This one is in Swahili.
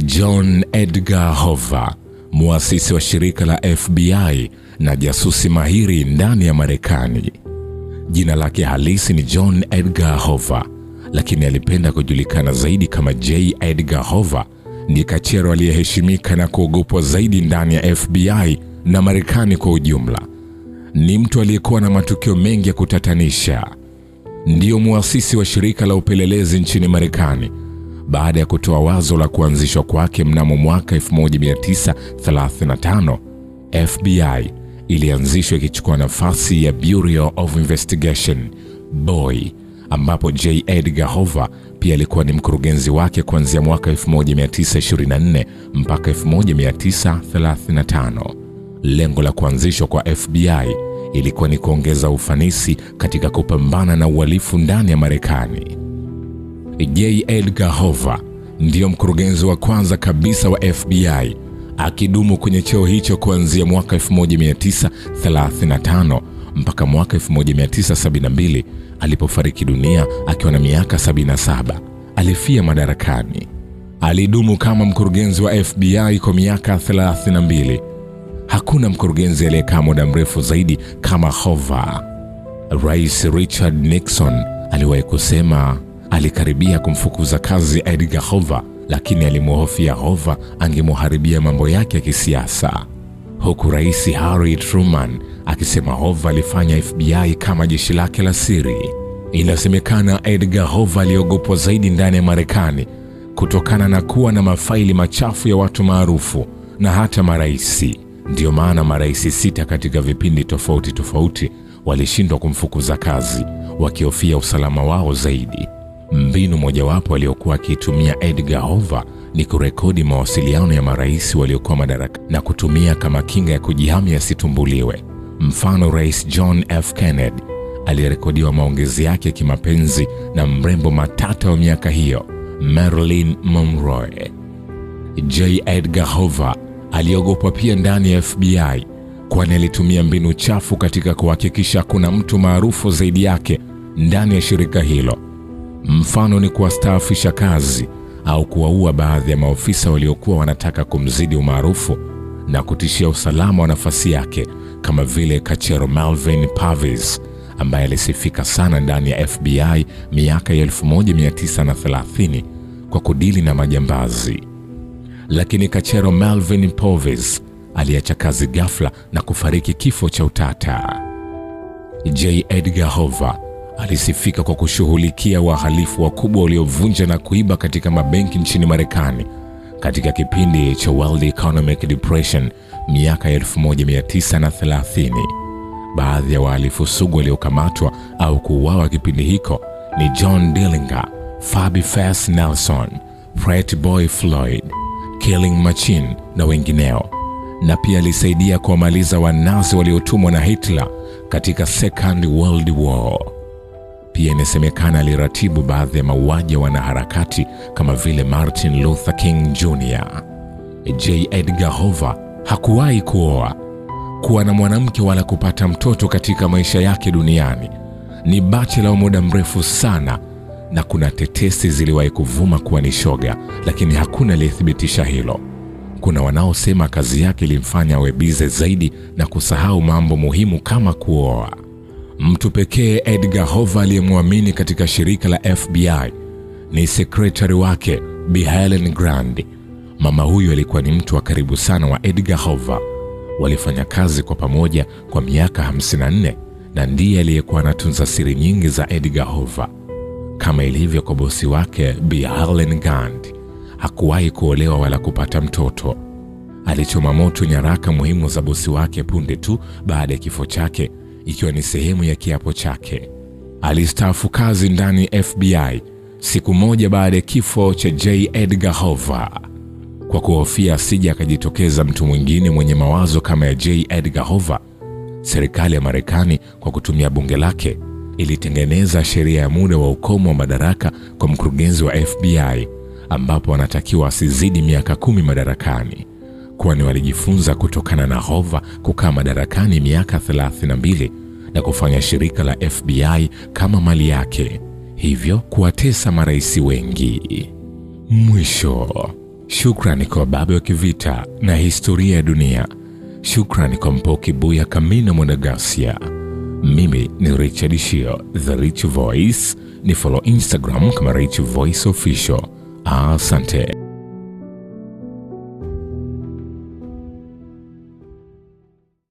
John Edgar Hoover, muasisi wa shirika la FBI na jasusi mahiri ndani ya Marekani. Jina lake halisi ni John Edgar Hoover, lakini alipenda kujulikana zaidi kama J. Edgar Hoover. Ni kachero aliyeheshimika na kuogopwa zaidi ndani ya FBI na Marekani kwa ujumla. Ni mtu aliyekuwa na matukio mengi ya kutatanisha. Ndiyo muasisi wa shirika la upelelezi nchini Marekani. Baada ya kutoa wazo la kuanzishwa kwake mnamo mwaka 1935, FBI ilianzishwa ikichukua nafasi ya Bureau of Investigation (BOI), ambapo J. Edgar Hoover pia alikuwa ni mkurugenzi wake kuanzia mwaka 1924 mpaka 1935. Lengo la kuanzishwa kwa FBI ilikuwa ni kuongeza ufanisi katika kupambana na uhalifu ndani ya Marekani. J. Edgar Hoover ndiyo mkurugenzi wa kwanza kabisa wa FBI, akidumu kwenye cheo hicho kuanzia mwaka 1935 mpaka mwaka 1972 alipofariki dunia akiwa na miaka 77. Alifia madarakani. Alidumu kama mkurugenzi wa FBI kwa miaka 32. Hakuna mkurugenzi aliyekaa muda mrefu zaidi kama Hoover. Rais Richard Nixon aliwahi kusema alikaribia kumfukuza kazi Edgar Hoover, lakini alimhofia Hoover angemharibia mambo yake ya kisiasa, huku Rais Harry Truman akisema Hoover alifanya FBI kama jeshi lake la siri. Inasemekana Edgar Hoover aliogopwa zaidi ndani ya Marekani kutokana na kuwa na mafaili machafu ya watu maarufu na hata maraisi. Ndiyo maana maraisi 6 katika vipindi tofauti walishindwa kumfukuza kazi, wakihofia usalama wao zaidi. Mbinu mojawapo aliyokuwa akiitumia Edgar Hoover ni kurekodi mawasiliano ya marais waliokuwa madarakani na kutumia kama kinga ya kujihami asitumbuliwe. Mfano, Rais John F. Kennedy alirekodiwa maongezi yake ya kimapenzi na mrembo matata wa miaka hiyo, Marilyn Monroe. J. Edgar Hoover aliogopwa pia ndani ya FBI, kwani alitumia mbinu chafu katika kuhakikisha kuna mtu maarufu zaidi yake ndani ya shirika hilo. Mfano ni kuwastaafisha kazi au kuwaua baadhi ya maofisa waliokuwa wanataka kumzidi umaarufu na kutishia usalama wa nafasi yake, kama vile kachero Melvin Purvis ambaye alisifika sana ndani ya FBI miaka ya 1930 kwa kudili na majambazi. Lakini kachero Melvin Purvis aliacha kazi ghafla na kufariki kifo cha utata. J. Edgar Hoover alisifika kwa kushughulikia wahalifu wakubwa waliovunja na kuiba katika mabenki nchini Marekani katika kipindi cha World Economic Depression miaka ya 1930. Baadhi ya wahalifu sugu waliokamatwa au kuuawa kipindi hiko ni John Dillinger, Fabius Nelson, Pretty Boy Floyd, Killing Machine na wengineo. Na pia alisaidia kuwamaliza Wanazi waliotumwa na Hitler katika Second World War. Pia inasemekana aliratibu baadhi ya mauaji ya wanaharakati kama vile Martin Luther King Jr. J. Edgar Hoover hakuwahi kuoa, kuwa na mwanamke wala kupata mtoto katika maisha yake duniani. Ni bachelor wa muda mrefu sana, na kuna tetesi ziliwahi kuvuma kuwa ni shoga, lakini hakuna aliyethibitisha hilo. Kuna wanaosema kazi yake ilimfanya awe bize zaidi na kusahau mambo muhimu kama kuoa. Mtu pekee Edgar Hoover aliyemwamini katika shirika la FBI ni sekretari wake Bi Helen Grant. Mama huyu alikuwa ni mtu wa karibu sana wa Edgar Hoover. Walifanya kazi kwa pamoja kwa miaka 54 na ndiye aliyekuwa anatunza siri nyingi za Edgar Hoover. Kama ilivyo kwa bosi wake Bi Helen Grant, hakuwahi kuolewa wala kupata mtoto. Alichoma moto nyaraka muhimu za bosi wake punde tu baada ya kifo chake, ikiwa ni sehemu ya kiapo chake. Alistaafu kazi ndani FBI siku moja baada ya kifo cha J. Edgar Hoover. Kwa kuhofia asije akajitokeza mtu mwingine mwenye mawazo kama ya J. Edgar Hoover, serikali ya Marekani kwa kutumia bunge lake ilitengeneza sheria ya muda wa ukomo wa madaraka kwa mkurugenzi wa FBI, ambapo anatakiwa asizidi miaka 10 madarakani, kwani walijifunza kutokana na Hoover kukaa madarakani miaka 32 na kufanya shirika la FBI kama mali yake, hivyo kuwatesa marais wengi. Mwisho, Shukrani kwa baba wa kivita na historia ya dunia. Shukrani kwa Mpoki Buya Kamina Mwanagasia. Mimi ni Richard Shio, The Rich Voice. Ni follow Instagram kama Rich Voice Official. Asante.